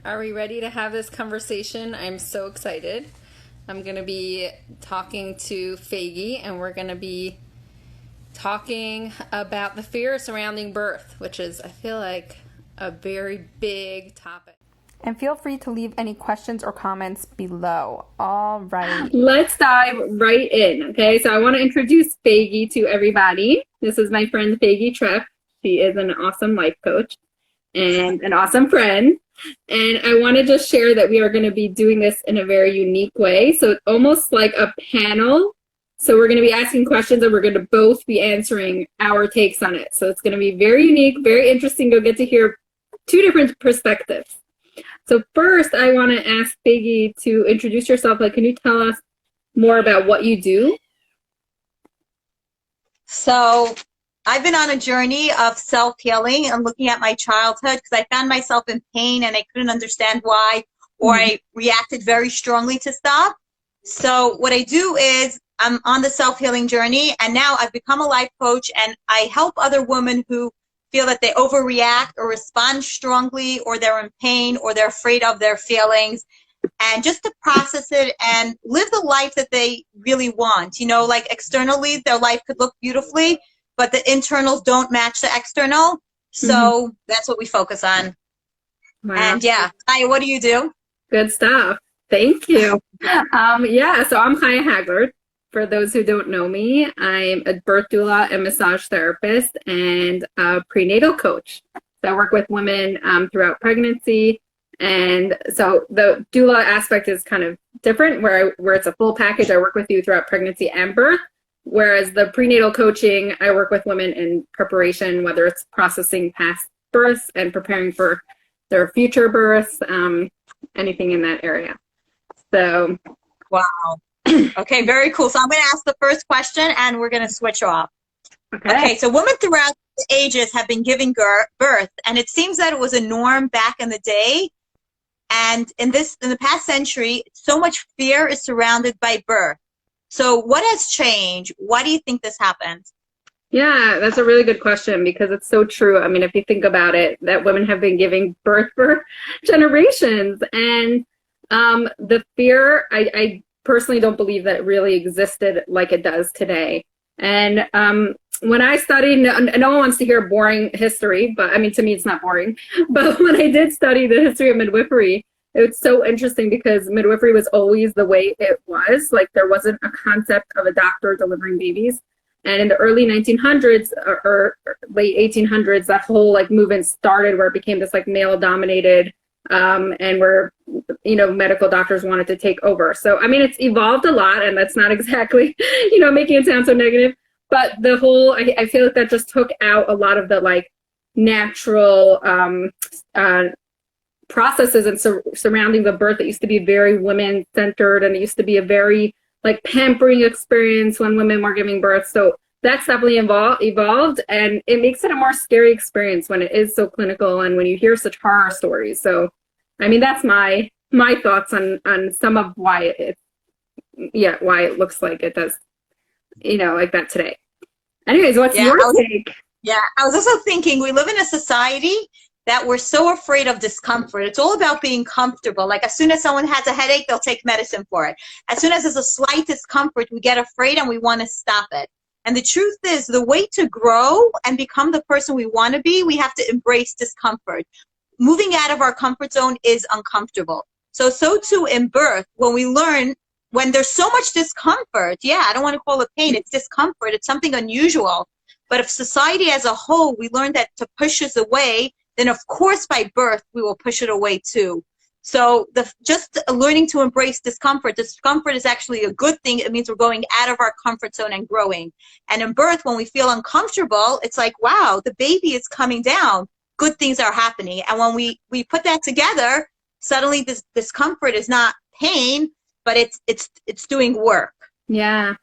Are we ready to have this conversation? I'm so excited. I'm going to be talking to Faigy, and we're going to be talking about the fear surrounding birth, which is, I feel like, a very big topic. And feel free to leave any questions or comments below. All right. Let's dive right in, okay? So I want to introduce Faigy to everybody. This is my friend Faigy Trepp. She is an awesome life coach and an awesome friend. And I want to just share that we are going to be doing this in a very unique way. So it's almost like a panel. So we're going to be asking questions and we're going to both be answering our takes on it. So it's going to be very unique, very interesting. You'll get to hear two different perspectives. So first, I want to ask Faigy to introduce yourself. Like, can you tell us more about what you do? So I've been on a journey of self-healing and looking at my childhood because I found myself in pain and I couldn't understand why, or I reacted very strongly to stuff. So what I do is I'm on the self-healing journey, and now I've become a life coach, and I help other women who feel that they overreact or respond strongly, or they're in pain, or they're afraid of their feelings, and just to process it and live the life that they really want. You know, like externally, their life could look beautifully, but the internals don't match the external. So that's what we focus on. Wow. And yeah, Chaya, what do you do? Good stuff. Thank you. So I'm Chaya Hagler. For those who don't know me, I'm a birth doula and massage therapist and a prenatal coach. So I work with women throughout pregnancy. And so the doula aspect is kind of different, where it's a full package. I work with you throughout pregnancy and birth. Whereas the prenatal coaching, I work with women in preparation, whether it's processing past births and preparing for their future births, anything in that area. So, wow. Okay, very cool. So I'm going to ask the first question, and we're going to switch off. Okay, so women throughout the ages have been giving birth, and it seems that it was a norm back in the day. And in the past century, so much fear is surrounded by birth. So what has changed? Why do you think this happened? Yeah, that's a really good question because it's so true. I mean, if you think about it, that women have been giving birth for generations, and the fear, I personally don't believe that it really existed like it does today. And when I studied, no one wants to hear boring history, but I mean, to me, it's not boring. But when I did study the history of midwifery, it's so interesting because midwifery was always the way it was. Like, there wasn't a concept of a doctor delivering babies. And in the early 1900s or late 1800s, that whole like movement started where it became this like male dominated and where, you know, medical doctors wanted to take over. So, I mean, it's evolved a lot, and that's not exactly, you know, making it sound so negative. But the whole, I feel like that just took out a lot of the like natural processes and surrounding the birth. It used to be very women centered, and it used to be a very like pampering experience when women were giving birth. So that's definitely evolved, and it makes it a more scary experience when it is so clinical and when you hear such horror stories. So, I mean, that's my thoughts on some of why it looks like it does, you know, like that today. Anyways, what's your take? Yeah, I was also thinking we live in a society that we're so afraid of discomfort. It's all about being comfortable. Like, as soon as someone has a headache, they'll take medicine for it. As soon as there's a slight discomfort, we get afraid and we want to stop it. And the truth is, the way to grow and become the person we want to be, we have to embrace discomfort. Moving out of our comfort zone is uncomfortable. So too in birth, when we learn, when there's so much discomfort, I don't want to call it pain, it's discomfort, it's something unusual. But if society as a whole, we learn that to push us away, then of course by birth, we will push it away too. So just learning to embrace discomfort. Discomfort is actually a good thing. It means we're going out of our comfort zone and growing. And in birth, when we feel uncomfortable, it's like, wow, the baby is coming down. Good things are happening. And when we put that together, suddenly this discomfort is not pain, but it's doing work. Yeah.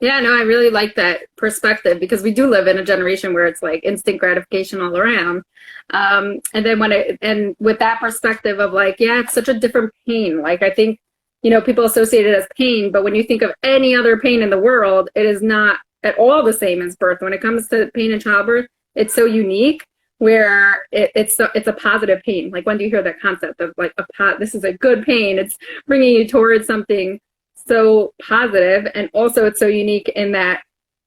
Yeah, no, I really like that perspective because we do live in a generation where it's like instant gratification all around. And then with that perspective of like, yeah, it's such a different pain. Like, I think, you know, people associate it as pain, but when you think of any other pain in the world, it is not at all the same as birth. When it comes to pain in childbirth, it's so unique. where it's a positive pain. Like, when do you hear that concept of like this is a good pain? It's bringing you towards something so positive, and also it's so unique in that,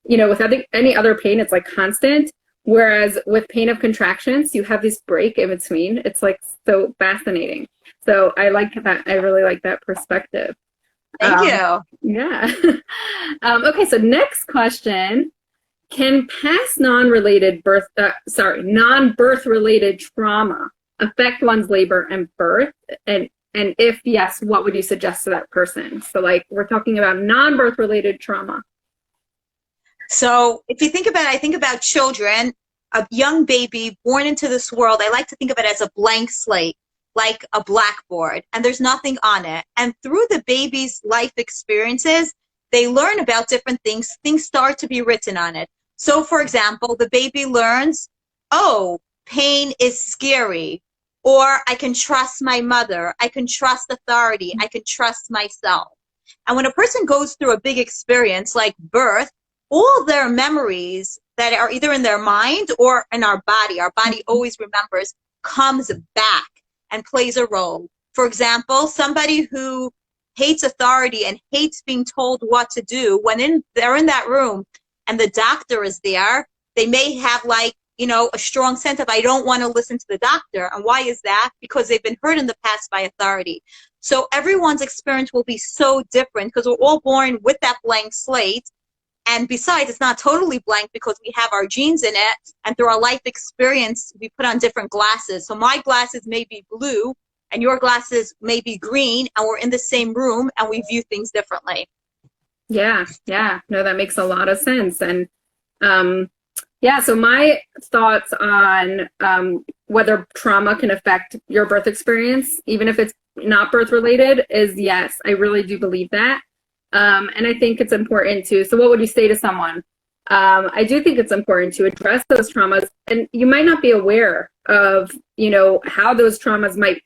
you know, with any other pain, it's like constant. Whereas with pain of contractions, you have this break in between. It's like so fascinating. So I like that. I really like that perspective. Thank you. Yeah. Okay, so next question. Can past non-birth related trauma affect one's labor and birth? And if yes, what would you suggest to that person? So like, we're talking about non-birth related trauma. So if you think about it, I think about children, a young baby born into this world. I like to think of it as a blank slate, like a blackboard, and there's nothing on it. And through the baby's life experiences, they learn about different things. Things start to be written on it. So for example, the baby learns, oh, pain is scary, or I can trust my mother, I can trust authority, I can trust myself. And when a person goes through a big experience like birth, all their memories that are either in their mind or in our body always remembers, comes back and plays a role. For example, somebody who hates authority and hates being told what to do, when they're in that room and the doctor is there, they may have like, you know, a strong sense of, I don't want to listen to the doctor. And why is that? Because they've been hurt in the past by authority. So everyone's experience will be so different because we're all born with that blank slate. And besides, it's not totally blank because we have our genes in it. And through our life experience, we put on different glasses. So my glasses may be blue and your glasses may be green, and we're in the same room and we view things differently. Yeah. No, that makes a lot of sense. And yeah, so my thoughts on whether trauma can affect your birth experience, even if it's not birth related, is yes, I really do believe that. And I think it's important to, so what would you say to someone? I do think it's important to address those traumas, and you might not be aware of, you know, how those traumas might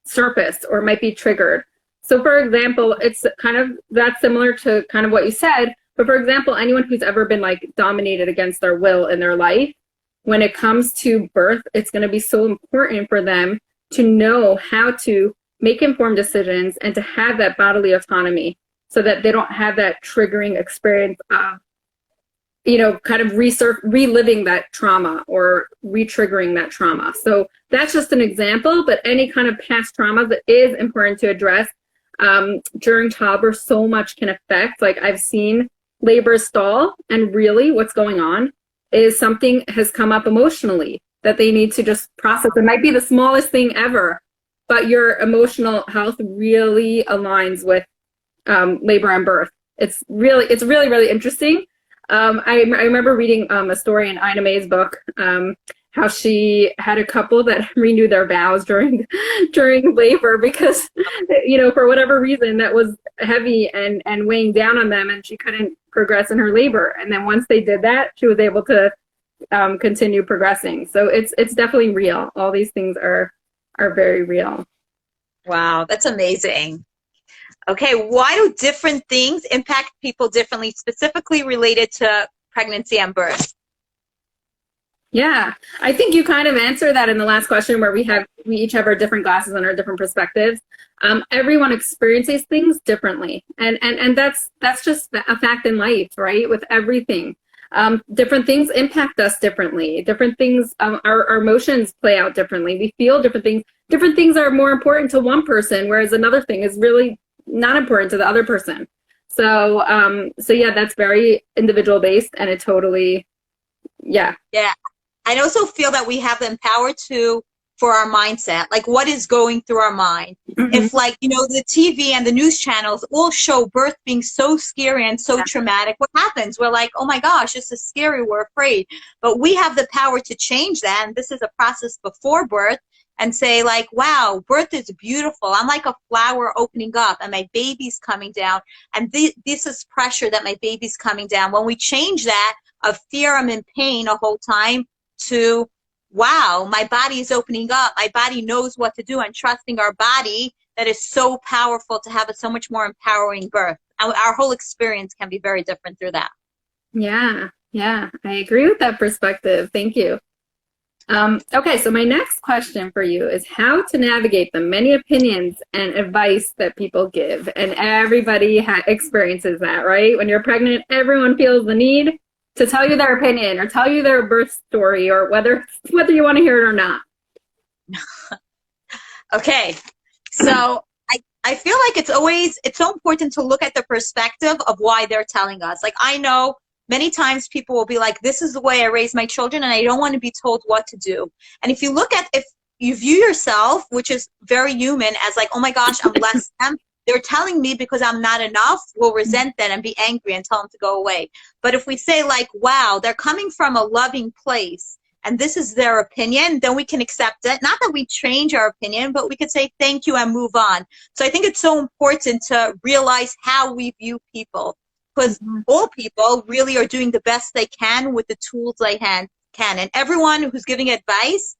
surface or might be triggered. So for example, it's kind of, that's similar to kind of what you said, but for example, anyone who's ever been like dominated against their will in their life, when it comes to birth, it's going to be so important for them to know how to make informed decisions and to have that bodily autonomy so that they don't have that triggering experience of, you know, kind of reliving that trauma or re-triggering that trauma. So that's just an example, but any kind of past trauma that is important to address during childbirth. So much can affect, like I've seen labor stall, and really what's going on is something has come up emotionally that they need to just process. It might be the smallest thing ever, but your emotional health really aligns with labor and birth. It's really, really interesting. I remember reading a story in Ina May's book, how she had a couple that renewed their vows during labor because, you know, for whatever reason that was heavy and weighing down on them, and she couldn't progress in her labor. And then once they did that, she was able to continue progressing. So it's definitely real. All these things are very real. Wow, that's amazing. Okay, why do different things impact people differently, specifically related to pregnancy and birth? Yeah, I think you kind of answered that in the last question, where we each have our different glasses and our different perspectives. Everyone experiences things differently, and that's just a fact in life, right? With everything, different things impact us differently. Different things, our emotions play out differently. We feel different things. Different things are more important to one person, whereas another thing is really not important to the other person. So yeah, that's very individual based, and it totally, yeah. I also feel that we have the power for our mindset, like what is going through our mind. Mm-hmm. If, like, you know, the TV and the news channels all show birth being so scary and so traumatic, what happens? We're like, oh my gosh, this is scary, we're afraid. But we have the power to change that, and this is a process before birth, and say like, wow, birth is beautiful. I'm like a flower opening up and my baby's coming down. And this is pressure that my baby's coming down. When we change that of fear, I'm in pain a whole time, to, wow, my body is opening up. My body knows what to do, and trusting our body, that is so powerful to have a so much more empowering birth. Our whole experience can be very different through that. Yeah, I agree with that perspective. Thank you. Okay, so my next question for you is how to navigate the many opinions and advice that people give. And everybody experiences that, right? When you're pregnant, everyone feels the need to tell you their opinion or tell you their birth story, or whether you want to hear it or not. Okay, so I feel like it's so important to look at the perspective of why they're telling us. Like, I know many times people will be like, this is the way I raise my children and I don't want to be told what to do. And if you view yourself, which is very human, as like, oh my gosh, I'm less than, they're telling me because I'm not enough, we'll resent that and be angry and tell them to go away. But if we say like, wow, they're coming from a loving place and this is their opinion, then we can accept it. Not that we change our opinion, but we could say thank you and move on. So I think it's so important to realize how we view people, because all people really are doing the best they can with the tools they can. And everyone who's giving advice,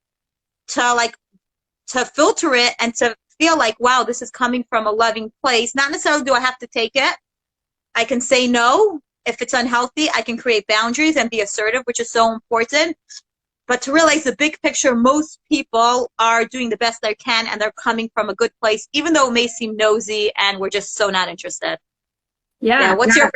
to filter it and to feel like, wow, this is coming from a loving place. Not necessarily do I have to take it. I can say no. If it's unhealthy, I can create boundaries and be assertive, which is so important. But to realize the big picture, most people are doing the best they can and they're coming from a good place, even though it may seem nosy and we're just so not interested. Yeah. What's your...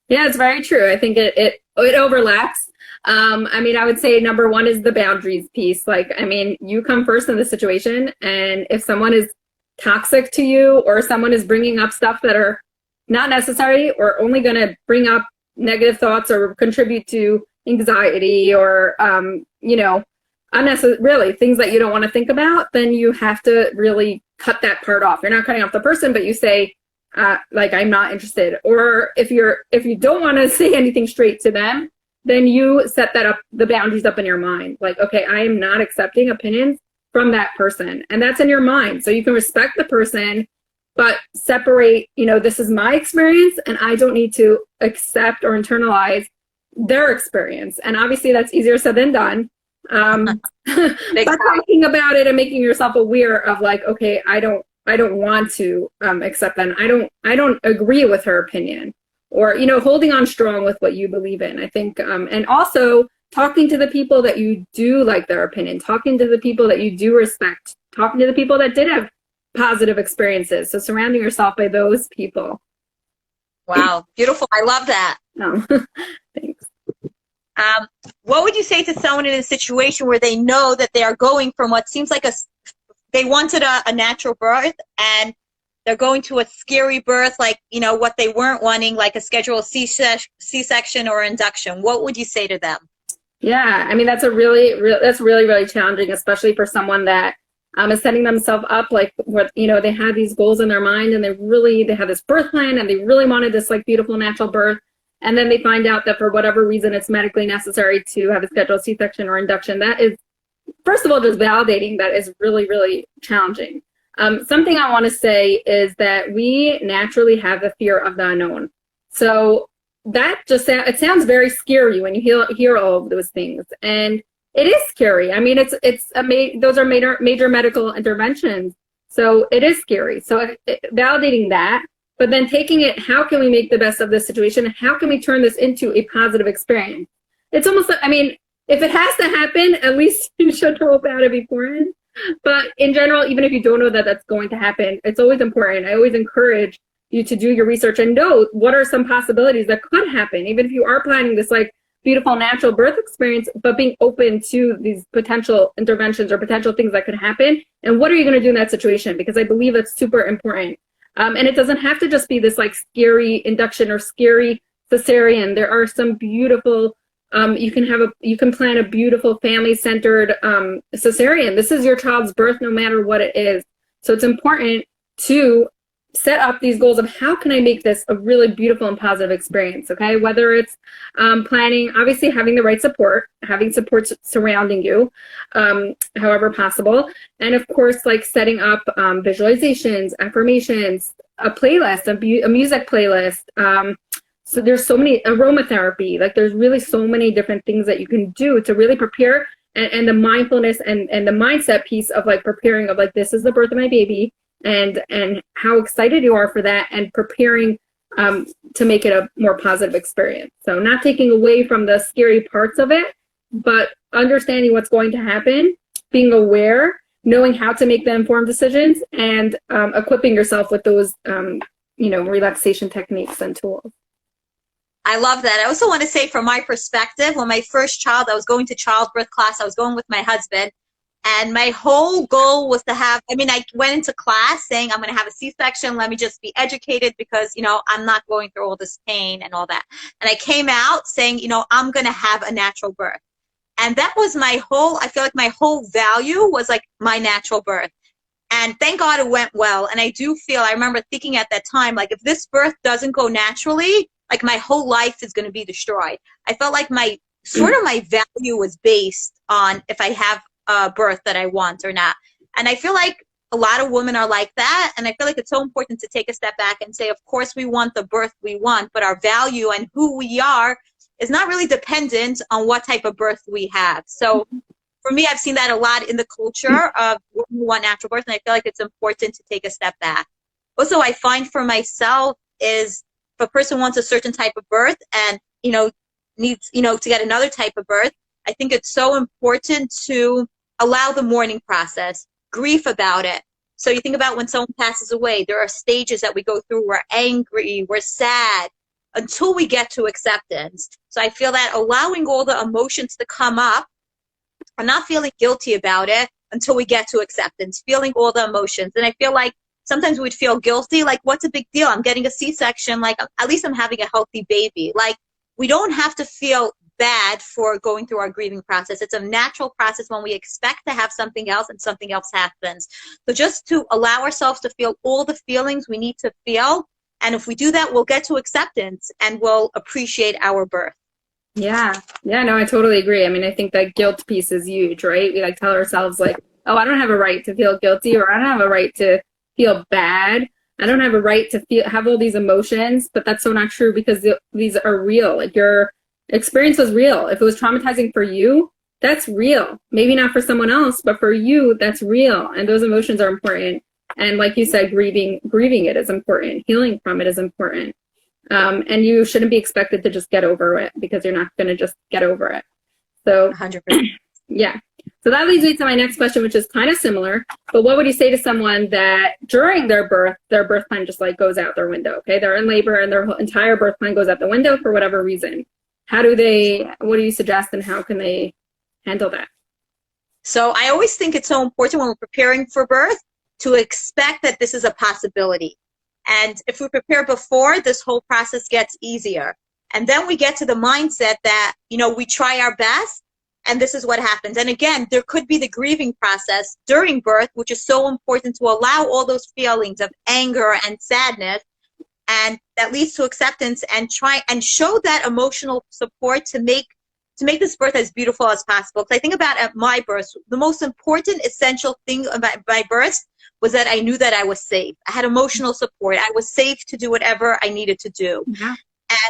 Yeah, it's very true. I think it overlaps. I mean, I would say number one is the boundaries piece. Like, I mean, you come first in the situation, and if someone is toxic to you or someone is bringing up stuff that are not necessary or only going to bring up negative thoughts or contribute to anxiety or, unnecessary, really things that you don't want to think about, then you have to really cut that part off. You're not cutting off the person, but you say, like, I'm not interested. Or if you don't want to say anything straight to them, then you set that up, the boundaries up in your mind. Like, okay, I am not accepting opinions from that person. And that's in your mind. So you can respect the person, but separate, this is my experience and I don't need to accept or internalize their experience. And obviously that's easier said than done. But talking about it and making yourself aware of like, okay, I don't want to accept that. I don't agree with her opinion, or, holding on strong with what you believe in. I think, and also talking to the people that you do like their opinion, talking to the people that you do respect, talking to the people that did have positive experiences. So surrounding yourself by those people. Wow. Beautiful. I love that. Oh, thanks. What would you say to someone in a situation where they know that they are going from what seems like they wanted a natural birth and they're going to a scary birth, like, what they weren't wanting, like a scheduled C-section or induction? What would you say to them? Yeah, I mean, that's really challenging, especially for someone that is setting themselves up, like, they had these goals in their mind and they had this birth plan and they really wanted this like beautiful natural birth. And then they find out that for whatever reason, it's medically necessary to have a scheduled C-section or induction. That is, first of all, just validating that is really, really challenging. Something I want to say is that we naturally have the fear of the unknown. So that it sounds very scary when you hear all of those things. And it is scary. I mean, those are major medical interventions. So it is scary. So validating that, but then taking it, how can we make the best of this situation? How can we turn this into a positive experience? It's almost, I mean, if it has to happen, at least you should know about it beforehand. But in general, even if you don't know that that's going to happen, it's always important. I always encourage you to do your research and know what are some possibilities that could happen, even if you are planning this like beautiful natural birth experience, but being open to these potential interventions or potential things that could happen. And what are you going to do in that situation? Because I believe that's super important. And it doesn't have to just be this like scary induction or scary cesarean. There are some beautiful, you can plan a beautiful family-centered cesarean. This is your child's birth no matter what it is. So it's important to set up these goals of how can I make this a really beautiful and positive experience, okay? Whether it's planning, obviously having the right support, having support surrounding you, however possible. And of course, like setting up visualizations, affirmations, a playlist, a music playlist. So there's so many, aromatherapy, like there's really so many different things that you can do to really prepare, and the mindfulness and the mindset piece of like preparing of like, this is the birth of my baby, and how excited you are for that, and preparing to make it a more positive experience. So not taking away from the scary parts of it, but understanding what's going to happen, being aware, knowing how to make the informed decisions, and equipping yourself with those, relaxation techniques and tools. I love that. I also want to say, from my perspective, when my first child, I was going to childbirth class, I was going with my husband, and my whole goal was to have, I went into class saying, I'm going to have a C-section. Let me just be educated because, I'm not going through all this pain and all that. And I came out saying, I'm going to have a natural birth. And that was I feel like my whole value was like my natural birth. And thank God it went well. And I remember thinking at that time, like, if this birth doesn't go naturally, like, my whole life is going to be destroyed. I felt like my value was based on if I have a birth that I want or not. And I feel like a lot of women are like that. And I feel like it's so important to take a step back and say, of course we want the birth we want, but our value and who we are is not really dependent on what type of birth we have. So for me, I've seen that a lot in the culture of women who want natural birth, and I feel like it's important to take a step back. Also, I find for myself is, if a person wants a certain type of birth and, needs, to get another type of birth, I think it's so important to allow the mourning process, grief about it. So you think about when someone passes away, there are stages that we go through. We're angry, we're sad, until we get to acceptance. So I feel that allowing all the emotions to come up and not feeling guilty about it until we get to acceptance, feeling all the emotions. And I feel like sometimes we'd feel guilty, like, what's a big deal? I'm getting a C-section, like, at least I'm having a healthy baby. Like, we don't have to feel bad for going through our grieving process. It's a natural process when we expect to have something else and something else happens. So just to allow ourselves to feel all the feelings we need to feel, and if we do that, we'll get to acceptance and we'll appreciate our birth. Yeah, no, I totally agree. I think that guilt piece is huge, right? We tell ourselves like, oh, I don't have a right to feel guilty, or I don't have a right to feel bad. I don't have a right to have all these emotions, but that's so not true, because these are real. Like, your experience was real. If it was traumatizing for you, that's real. Maybe not for someone else, but for you, that's real. And those emotions are important. And like you said, grieving it is important. Healing from it is important. And you shouldn't be expected to just get over it, because you're not going to just get over it. So 100%. Yeah. So that leads me to my next question, which is kind of similar. But what would you say to someone that during their birth plan just like goes out their window? Okay, they're in labor and their entire birth plan goes out the window for whatever reason. What do you suggest, and how can they handle that? So I always think it's so important when we're preparing for birth to expect that this is a possibility. And if we prepare before, this whole process gets easier. And then we get to the mindset that, we try our best, and this is what happens. And again, there could be the grieving process during birth, which is so important to allow all those feelings of anger and sadness, and that leads to acceptance, and try and show that emotional support to make this birth as beautiful as possible. Because I think about at my birth, the most important essential thing about my birth was that I knew that I was safe. I had emotional support. I was safe to do whatever I needed to do. Yeah.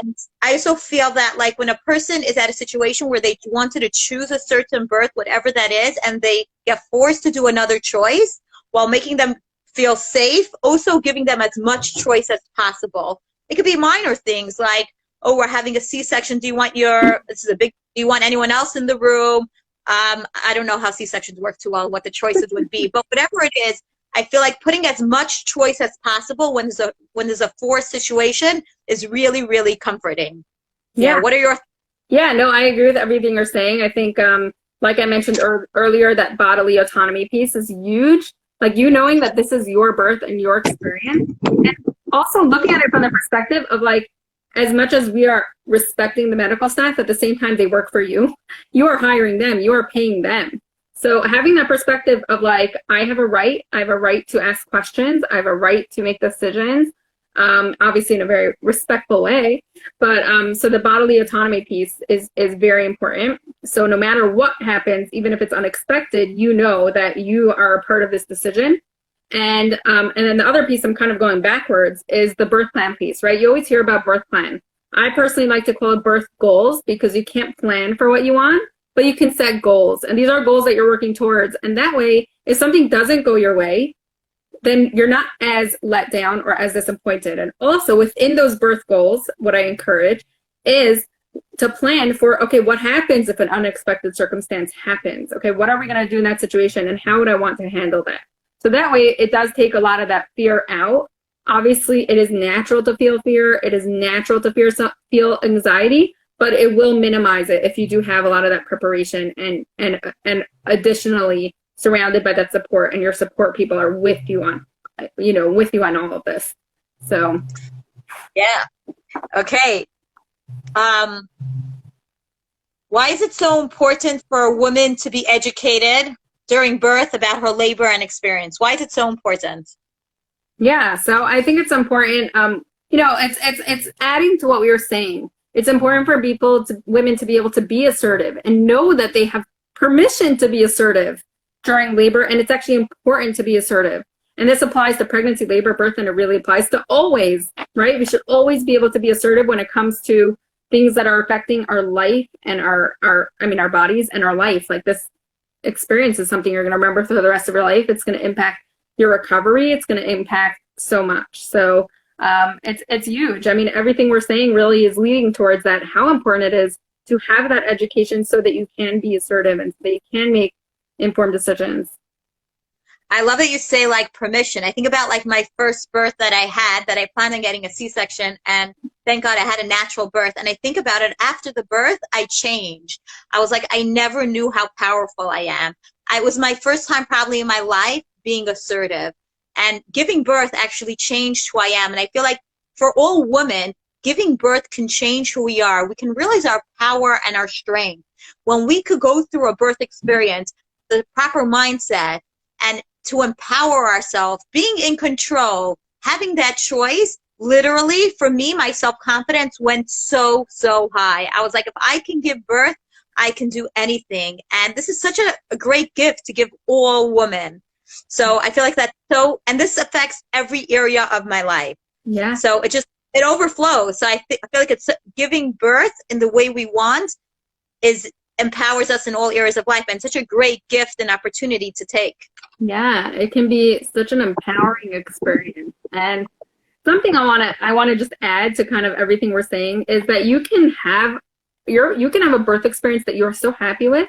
And I also feel that, like, when a person is at a situation where they wanted to choose a certain birth, whatever that is, and they get forced to do another choice while making them feel safe, also giving them as much choice as possible. It could be minor things like, oh, we're having a C-section. Do you want anyone else in the room? I don't know how C-sections work too well, what the choices would be, but whatever it is, I feel like putting as much choice as possible when there's a forced situation is really, really comforting. Yeah. What are your thoughts? Yeah, no, I agree with everything you're saying. I think, like I mentioned earlier, that bodily autonomy piece is huge. Like, knowing that this is your birth and your experience, and also looking at it from the perspective of, like, as much as we are respecting the medical staff, at the same time they work for you. You are hiring them. You are paying them. So having that perspective of, like, I have a right to ask questions. I have a right to make decisions, obviously in a very respectful way. But so the bodily autonomy piece is very important. So no matter what happens, even if it's unexpected, you know that you are a part of this decision. And then the other piece, I'm kind of going backwards, is the birth plan piece, right? You always hear about birth plan. I personally like to call it birth goals, because you can't plan for what you want, but you can set goals. And these are goals that you're working towards. And that way, if something doesn't go your way, then you're not as let down or as disappointed. And also within those birth goals, what I encourage is to plan for, okay, what happens if an unexpected circumstance happens? Okay, what are we going to do in that situation, and how would I want to handle that? So that way it does take a lot of that fear out. Obviously, it is natural to feel fear. It is natural to feel anxiety, but it will minimize it if you do have a lot of that preparation and additionally surrounded by that support, and your support people are with you on, with you on all of this. So, yeah. Okay. Why is it so important for a woman to be educated during birth about her labor and experience? Why is it so important? Yeah, so I think it's important. It's adding to what we were saying. It's important for women to be able to be assertive and know that they have permission to be assertive during labor, and it's actually important to be assertive. And this applies to pregnancy, labor, birth, and it really applies to always, right? We should always be able to be assertive when it comes to things that are affecting our life and our bodies and our life. Like, this experience is something you're going to remember for the rest of your life. It's going to impact your recovery. It's going to impact so much. So it's huge. I mean, everything we're saying really is leading towards that, how important it is to have that education so that you can be assertive and so that you can make informed decisions. I love that you say, like, permission. I think about, like, my first birth that I had, that I planned on getting a C-section, and thank God I had a natural birth. And I think about it, after the birth, I changed. I was like, I never knew how powerful I am. It was my first time probably in my life being assertive, and giving birth actually changed who I am. And I feel like for all women, giving birth can change who we are. We can realize our power and our strength. When we could go through a birth experience, the proper mindset, and to empower ourselves, being in control, having that choice, literally, for me, my self-confidence went so, so high. I was like, if I can give birth, I can do anything. And this is such a great gift to give all women. So I feel like that's so, and this affects every area of my life. Yeah. So it overflows. So I feel like it's giving birth in the way we want empowers us in all areas of life, and such a great gift and opportunity to take. Yeah, it can be such an empowering experience. And something I want to just add to kind of everything we're saying is that you can have a birth experience that you're so happy with,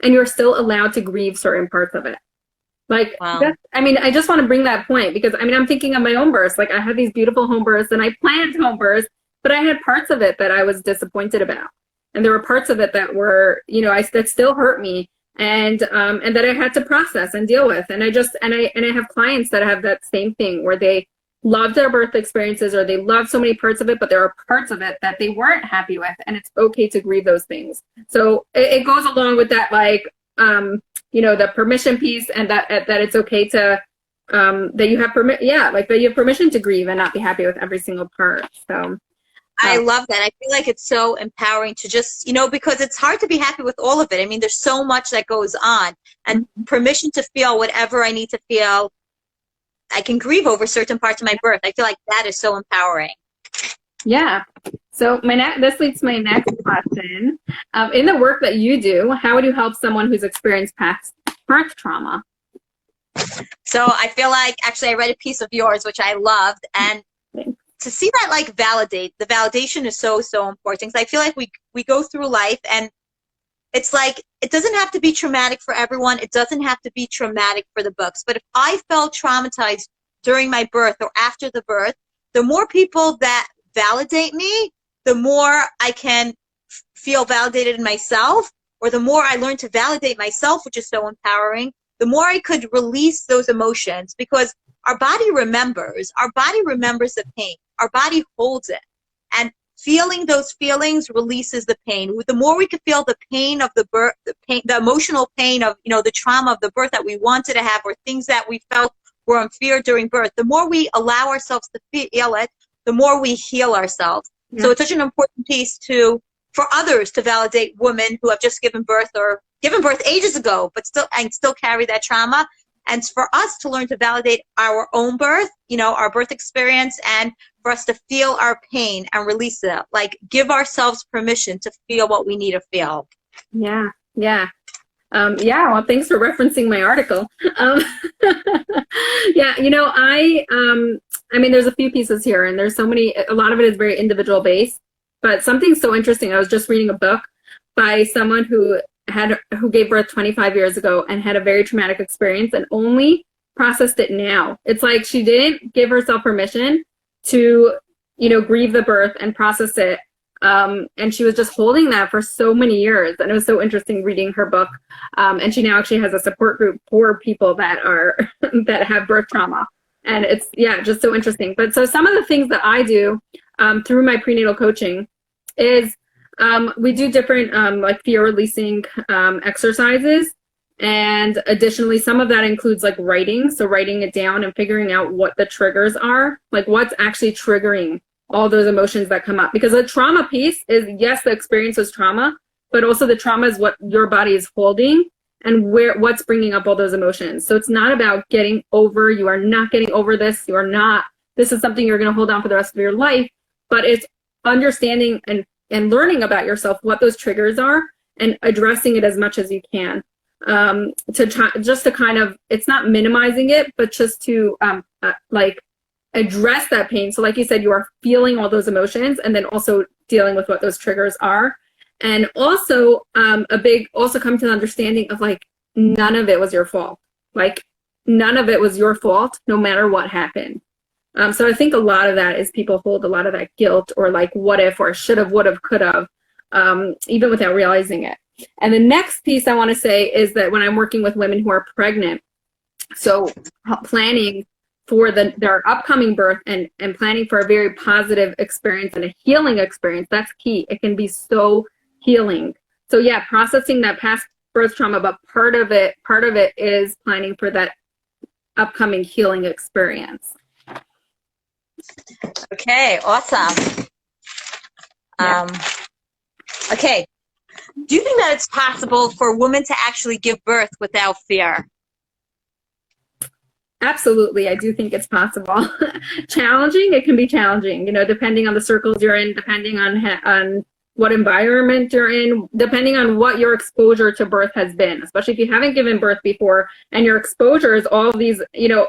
and you're still allowed to grieve certain parts of it. Like, wow. I just want to bring that point, because I'm thinking of my own births. Like, I had these beautiful home births, and I planned home births, but I had parts of it that I was disappointed about. And there were parts of it that were, that still hurt me, and that I had to process and deal with. And I have clients that have that same thing, where they love their birth experiences, or they love so many parts of it, but there are parts of it that they weren't happy with, and it's okay to grieve those things. So it goes along with that, like, the permission piece, and that it's okay to, that you have that you have permission to grieve and not be happy with every single part. So. I love that. I feel like it's so empowering to just, because it's hard to be happy with all of it. I mean, there's so much that goes on, and permission to feel whatever I need to feel. I can grieve over certain parts of my birth. I feel like that is so empowering. Yeah. So this leads to my next question. In the work that you do, how would you help someone who's experienced past birth trauma? So I feel like, actually, I read a piece of yours, which I loved, and to see that, like, the validation is so, so important. Because I feel like we go through life, and it's like, it doesn't have to be traumatic for everyone. It doesn't have to be traumatic for the books. But if I felt traumatized during my birth or after the birth, the more people that validate me, the more I can feel validated in myself, or the more I learn to validate myself, which is so empowering, the more I could release those emotions, because our body remembers the pain. Our body holds it, and feeling those feelings releases the pain. The more we can feel the pain of the birth, the emotional pain of, the trauma of the birth that we wanted to have, or things that we felt were in fear during birth, the more we allow ourselves to feel it, the more we heal ourselves. Yeah. So it's such an important piece for others to validate women who have just given birth, or given birth ages ago, but still carry that trauma. And for us to learn to validate our own birth, our birth experience, and for us to feel our pain and release it. Like, give ourselves permission to feel what we need to feel. Yeah. Yeah. Well, thanks for referencing my article. Yeah, there's a few pieces here, and there's so many, a lot of it is very individual based. But something so interesting, I was just reading a book by someone who gave birth 25 years ago and had a very traumatic experience and only processed it now. It's like she didn't give herself permission to, grieve the birth and process it. And she was just holding that for so many years. And it was so interesting reading her book. And she now actually has a support group for people that that have birth trauma. And it's, just so interesting. But so some of the things that I do through my prenatal coaching is we do different like fear releasing exercises. And additionally, some of that includes like writing. So writing it down and figuring out what the triggers are, like what's actually triggering all those emotions that come up. Because the trauma piece is, yes, the experience was trauma, but also the trauma is what your body is holding and what's bringing up all those emotions. So it's not about getting over, you are not getting over this, this is something you're going to hold on for the rest of your life, but it's understanding and learning about yourself, what those triggers are, and addressing it as much as you can. To try, just to kind of, it's not minimizing it, but just to like address that pain. So like you said, you are feeling all those emotions and then also dealing with what those triggers are. And also also come to the understanding of like, none of it was your fault. Like none of it was your fault, no matter what happened. So I think a lot of that is people hold a lot of that guilt or like what if, or should have, would have, could have, even without realizing it. And the next piece I want to say is that when I'm working with women who are pregnant, so planning for their upcoming birth and planning for a very positive experience and a healing experience, that's key. It can be so healing. So yeah, processing that past birth trauma, but part of it is planning for that upcoming healing experience. Okay, awesome. Yeah. Okay. Do you think that it's possible for women to actually give birth without fear? Absolutely, I do think it's possible. Challenging, it can be challenging, depending on the circles you're in, depending on what environment you're in, depending on what your exposure to birth has been, especially if you haven't given birth before and your exposure is all these,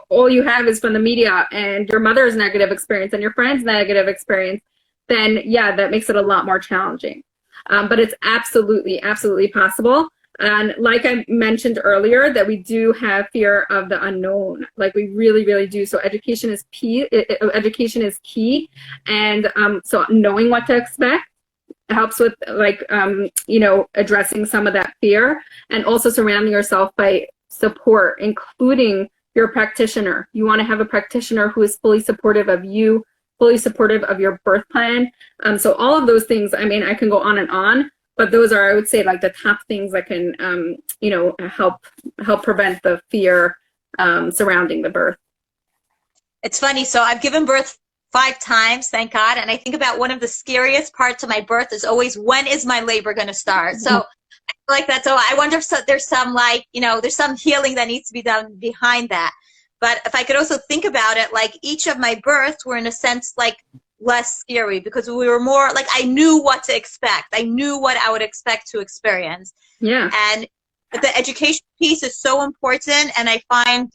all you have is from the media and your mother's negative experience and your friend's negative experience, then yeah, that makes it a lot more challenging. But it's absolutely, absolutely possible. And like I mentioned earlier, that we do have fear of the unknown. Like we really, really do. So education is key. Education is key. And so knowing what to expect helps with like, addressing some of that fear, and also surrounding yourself by support, including your practitioner. You want to have a practitioner who is fully supportive of you, fully supportive of your birth plan. So all of those things, I mean, I can go on and on, but those are, I would say, like the top things that can, help prevent the fear surrounding the birth. It's funny. So I've given birth 5 times, thank God. And I think about one of the scariest parts of my birth is always, when is my labor going to start? So I feel like that's, I wonder if there's some like, there's some healing that needs to be done behind that. But if I could also think about it, like each of my births were in a sense like less scary because we were more like, I knew what to expect. I knew what I would expect to experience. Yeah. And the education piece is so important. And I find,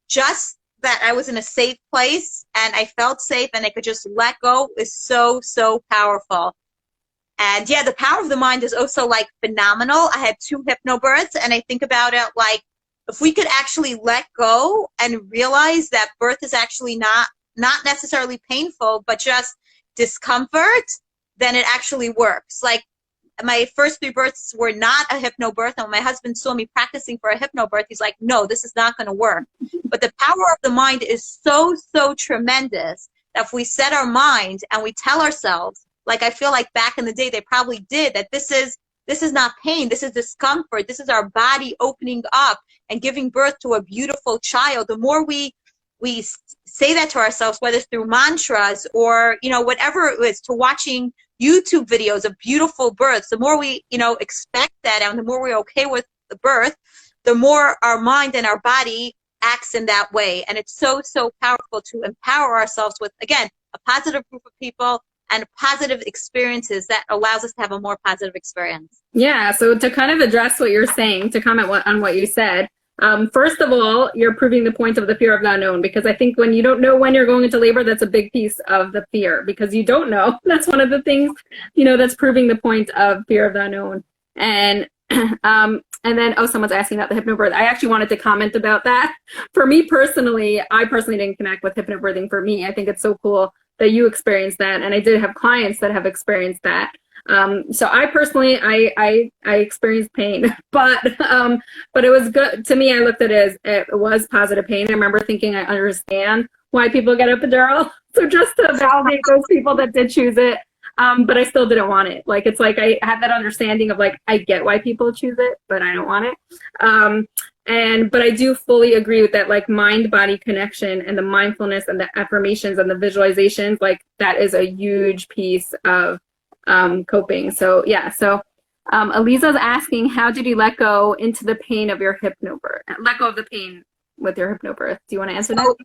just that I was in a safe place and I felt safe and I could just let go is so, so powerful. And yeah, the power of the mind is also like phenomenal. I had 2 hypnobirths and I think about it like, if we could actually let go and realize that birth is actually not necessarily painful, but just discomfort, then it actually works. Like my first 3 births were not a hypnobirth, and when my husband saw me practicing for a hypnobirth, he's like, no, this is not going to work. But the power of the mind is so, so tremendous that if we set our mind and we tell ourselves, like I feel like back in the day they probably did, that this is not pain, this is discomfort, this is our body opening up and giving birth to a beautiful child. The more we say that to ourselves, whether it's through mantras or, whatever it is, to watching YouTube videos of beautiful births, the more we, expect that and the more we're okay with the birth, the more our mind and our body acts in that way. And it's so, so powerful to empower ourselves with, again, a positive group of people and positive experiences that allows us to have a more positive experience. Yeah, so to kind of address what you're saying, to comment on what you said, First of all, you're proving the point of the fear of the unknown, because I think when you don't know when you're going into labor, that's a big piece of the fear, because you don't know. That's one of the things, that's proving the point of fear of the unknown. And and then, someone's asking about the hypnobirth. I actually wanted to comment about that. For me personally, I personally didn't connect with hypnobirthing for me. I think it's so cool that you experienced that. And I did have clients that have experienced that. So I personally, I experienced pain, but it was good. To me, I looked at it as it was positive pain. I remember thinking, I understand why people get epidural. So just to validate those people that did choose it. But I still didn't want it. Like, it's like I had that understanding of like, I get why people choose it, but I don't want it. But I do fully agree with that, like, mind-body connection and the mindfulness and the affirmations and the visualizations, like that is a huge piece of coping. So yeah. So Eliza's asking, how did you let go into the pain of your hypnobirth? Let go of the pain with your hypnobirth. Do you want to answer that?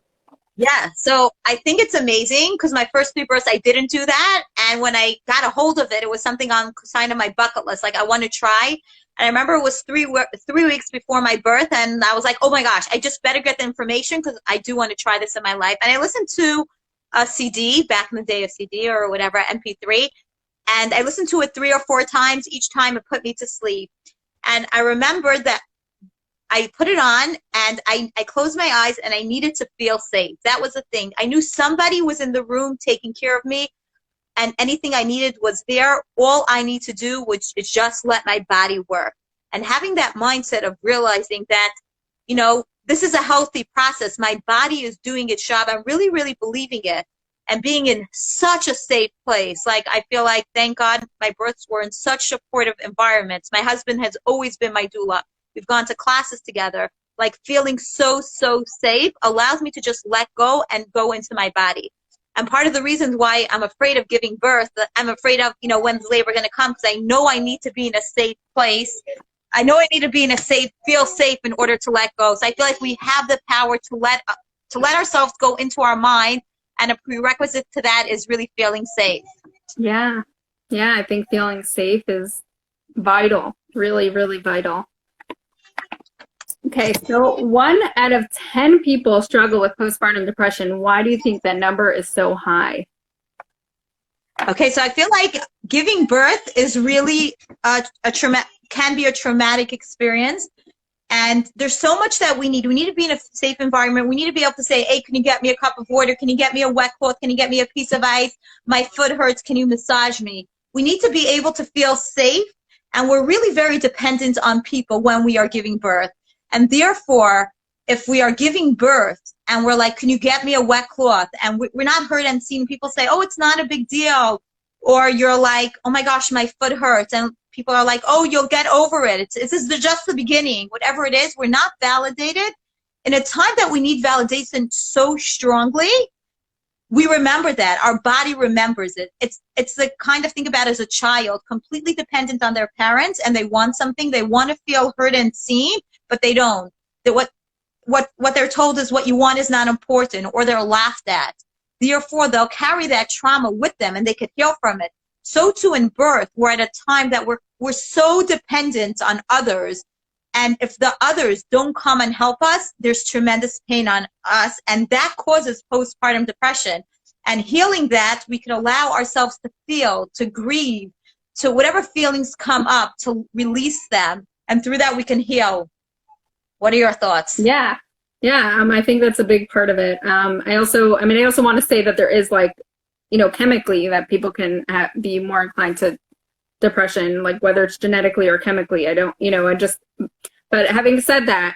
Yeah, so I think it's amazing because my first 3 births, I didn't do that. And when I got a hold of it, it was something on sign of my bucket list. Like, I want to try. And I remember it was 3 weeks before my birth. And I was like, oh my gosh, I just better get the information because I do want to try this in my life. And I listened to a CD, back in the day, a CD or whatever, MP3. And I listened to it 3 or 4 times. Each time it put me to sleep. And I remember that I put it on and I closed my eyes and I needed to feel safe. That was the thing. I knew somebody was in the room taking care of me and anything I needed was there. All I need to do is just let my body work. And having that mindset of realizing that, this is a healthy process. My body is doing its job. I'm really, really believing it and being in such a safe place. Like, I feel like, thank God, my births were in such supportive environments. My husband has always been my doula. We've gone to classes together. Like, feeling so, so safe allows me to just let go and go into my body. And part of the reasons why I'm afraid of giving birth, I'm afraid of, when's labor going to come, because I know I need to be in a safe place. I know I need to be in a feel safe in order to let go. So I feel like we have the power to let ourselves go into our mind. And a prerequisite to that is really feeling safe. Yeah. Yeah. I think feeling safe is vital. Really, really vital. Okay, so 1 out of 10 people struggle with postpartum depression. Why do you think that number is so high? Okay, so I feel like giving birth is really can be a traumatic experience. And there's so much that we need. We need to be in a safe environment. We need to be able to say, hey, can you get me a cup of water? Can you get me a wet cloth? Can you get me a piece of ice? My foot hurts. Can you massage me? We need to be able to feel safe. And we're really very dependent on people when we are giving birth. And therefore, if we are giving birth and we're like, can you get me a wet cloth? And we're not heard and seen. People say, oh, it's not a big deal. Or you're like, oh my gosh, my foot hurts. And people are like, oh, you'll get over it. This is just the beginning. Whatever it is, we're not validated. In a time that we need validation so strongly, we remember that. Our body remembers it. It's the kind of, think about it as a child, completely dependent on their parents, and they want something. They want to feel heard and seen, but they don't. What they're told is what you want is not important, or they're laughed at. Therefore, they'll carry that trauma with them, and they could heal from it. So too in birth, we're at a time that we're so dependent on others. And if the others don't come and help us, there's tremendous pain on us. And that causes postpartum depression. And healing that, we can allow ourselves to feel, to grieve, to whatever feelings come up, to release them. And through that, we can heal. What are your thoughts? Yeah. I think that's a big part of it. I also want to say that there is, like, chemically, that people can be more inclined to depression, like whether it's genetically or chemically. But having said that,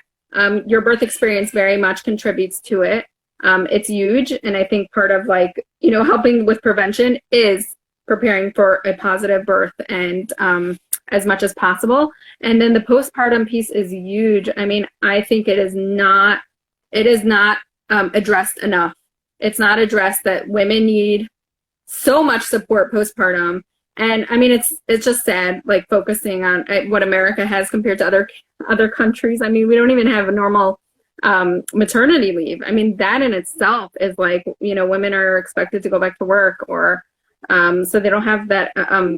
your birth experience very much contributes to it. It's huge. And I think part of, like, helping with prevention is preparing for a positive birth and as much as possible. And then the postpartum piece is huge. I mean, I think it is not addressed enough. It's not addressed that women need so much support postpartum. And I mean, it's just sad, like, focusing on what America has compared to other countries. I mean, we don't even have a normal maternity leave. I mean, that in itself is like, women are expected to go back to work, or so they don't have that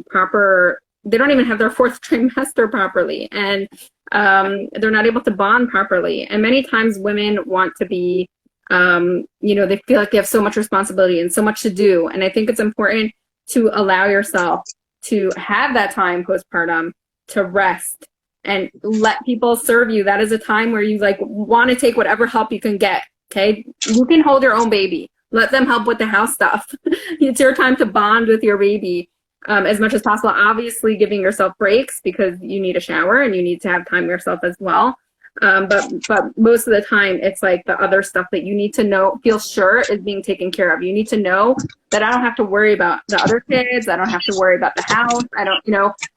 proper they don't even have their fourth trimester properly, and they're not able to bond properly. And many times women want to be, they feel like they have so much responsibility and so much to do. And I think it's important to allow yourself to have that time postpartum to rest and let people serve you. That is a time where you like want to take whatever help you can get. Okay. You can hold your own baby. Let them help with the house stuff. It's your time to bond with your baby as much as possible. Obviously giving yourself breaks because you need a shower and you need to have time yourself as well. But most of the time it's like the other stuff that you need to feel sure is being taken care of. You need to know that I don't have to worry about the other kids. I don't have to worry about the house.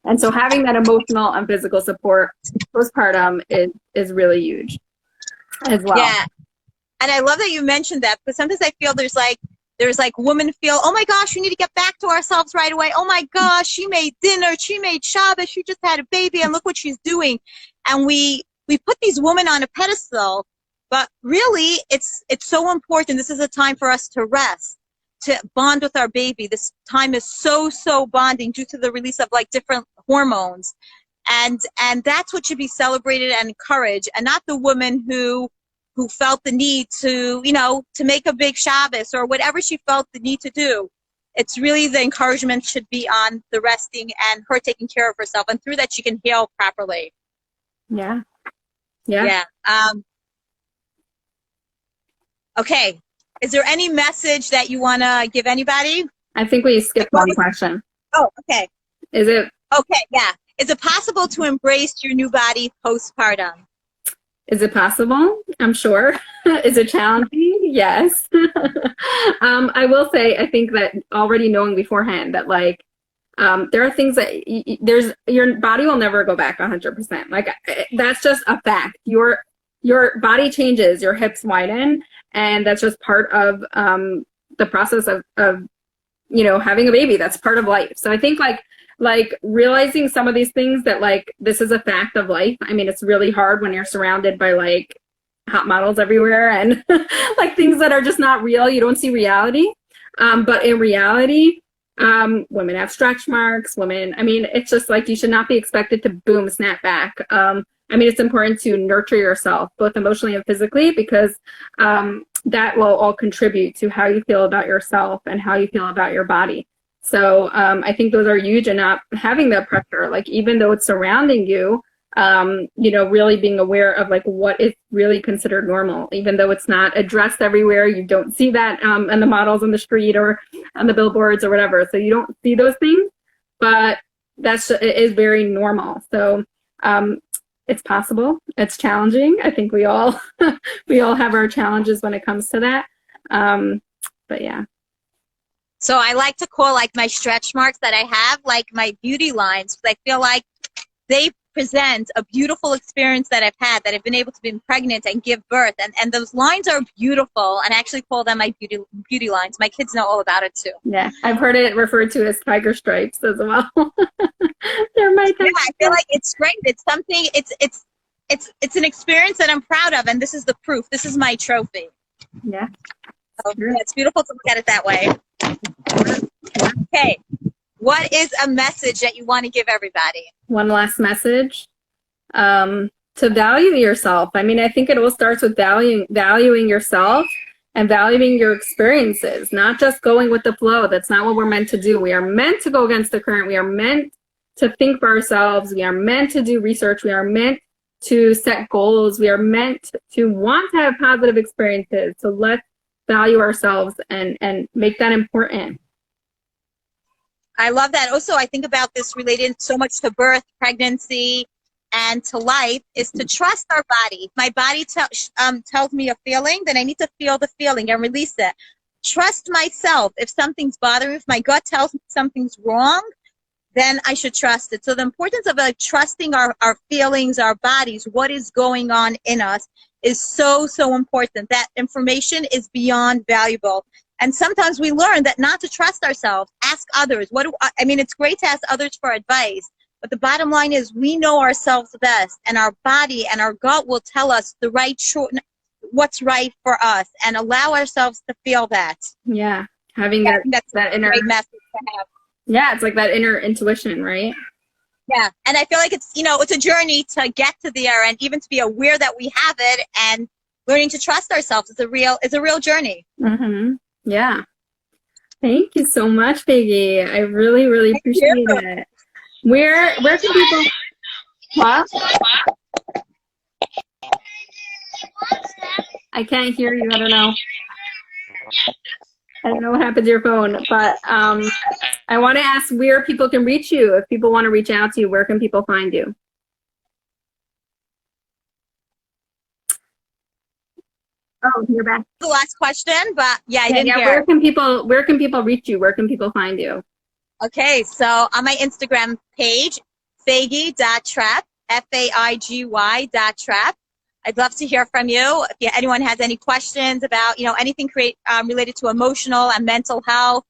And so having that emotional and physical support postpartum is really huge as well. Yeah. And I love that you mentioned that, because sometimes I feel there's like women feel, oh my gosh, we need to get back to ourselves right away. Oh my gosh, she made dinner, she made Shabbos, she just had a baby, and look what she's doing. And we put these women on a pedestal, but really it's so important. This is a time for us to rest, to bond with our baby. This time is so bonding due to the release of like different hormones. And that's what should be celebrated and encouraged, and not the woman who felt the need to, to make a big Shabbos or whatever she felt the need to do. It's really the encouragement should be on the resting and her taking care of herself. And through that, she can heal properly. Yeah. Okay. Is there any message that you want to give anybody? I think we skipped one question. Oh, okay. Is it? Okay, yeah. Is it possible to embrace your new body postpartum? Is it possible? I'm sure. Is it challenging? Yes. I will say, I think that already knowing beforehand that like, there are things that your body will never go back 100%. Like that's just a fact. Your body changes, your hips widen, and that's just part of the process of having a baby. That's part of life. So I think like realizing some of these things that like this is a fact of life. I mean, it's really hard when you're surrounded by like hot models everywhere and like things that are just not real. You don't see reality. But in reality, women have stretch marks, it's just like you should not be expected to boom, snap back. It's important to nurture yourself both emotionally and physically, because that will all contribute to how you feel about yourself and how you feel about your body. So I think those are huge, and not having that pressure, like even though it's surrounding you, really being aware of like what is really considered normal, even though it's not addressed everywhere. You don't see that in the models on the street or on the billboards or whatever. So you don't see those things, but it is very normal. So it's possible. It's challenging. I think we all have our challenges when it comes to that. But yeah. So I like to call like my stretch marks that I have like my beauty lines, because I feel like they present a beautiful experience that I've had, that I've been able to be pregnant and give birth. And those lines are beautiful, and I actually call them my beauty lines. My kids know all about it too. Yeah, I've heard it referred to as tiger stripes as well. They're my yeah, I feel like it's great. It's something, it's an experience that I'm proud of, and this is the proof. This is my trophy. Yeah. So, yeah, it's beautiful to look at it that way. Okay. What is a message that you want to give everybody? One last message. To value yourself. I think it all starts with valuing yourself and valuing your experiences, not just going with the flow. That's not what we're meant to do. We are meant to go against the current. We are meant to think for ourselves. We are meant to do research. We are meant to set goals. We are meant to want to have positive experiences. So let's value ourselves and make that important. I love that. Also, I think about this related so much to birth, pregnancy, and to life, is to trust our body. If my body tells me a feeling, then I need to feel the feeling and release it. Trust myself. If something's bothering me, if my gut tells me something's wrong, then I should trust it. So the importance of trusting our feelings, our bodies, what is going on in us, is so important. That information is beyond valuable. And sometimes we learn that not to trust ourselves, ask others. It's great to ask others for advice, but the bottom line is we know ourselves best, and our body and our gut will tell us what's right for us, and allow ourselves to feel that. Yeah. Having that inner great message to have. Yeah, it's like that inner intuition, right? Yeah, and I feel like it's, it's a journey to get to there, and even to be aware that we have it, and learning to trust ourselves is a real journey. Mm-hmm. Yeah. Thank you so much, Faigy. I really, really appreciate it. Where can people? What? I can't hear you. I don't know. I don't know what happened to your phone, but I want to ask where people can reach you. If people want to reach out to you, where can people find you? Oh, you're back. The last question, but yeah, I didn't hear. Where can people reach you? Where can people find you? Okay, so on my Instagram page, Faigy.Trepp, Faigy.Trepp. I'd love to hear from you. If anyone has any questions about, anything related to emotional and mental health,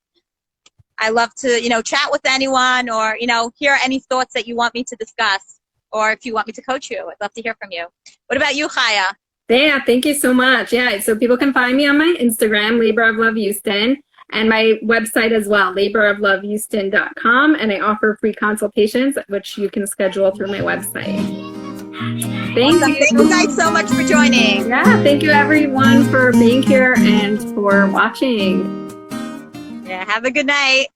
I love to, chat with anyone, or, hear any thoughts that you want me to discuss, or if you want me to coach you, I'd love to hear from you. What about you, Chaya? Yeah, thank you so much. Yeah, so people can find me on my Instagram, Labor of Love Houston, and my website as well, laboroflovehouston.com, and I offer free consultations, which you can schedule through my website. Thank you. Thank you guys so much for joining. Yeah, thank you everyone for being here and for watching. Yeah, have a good night.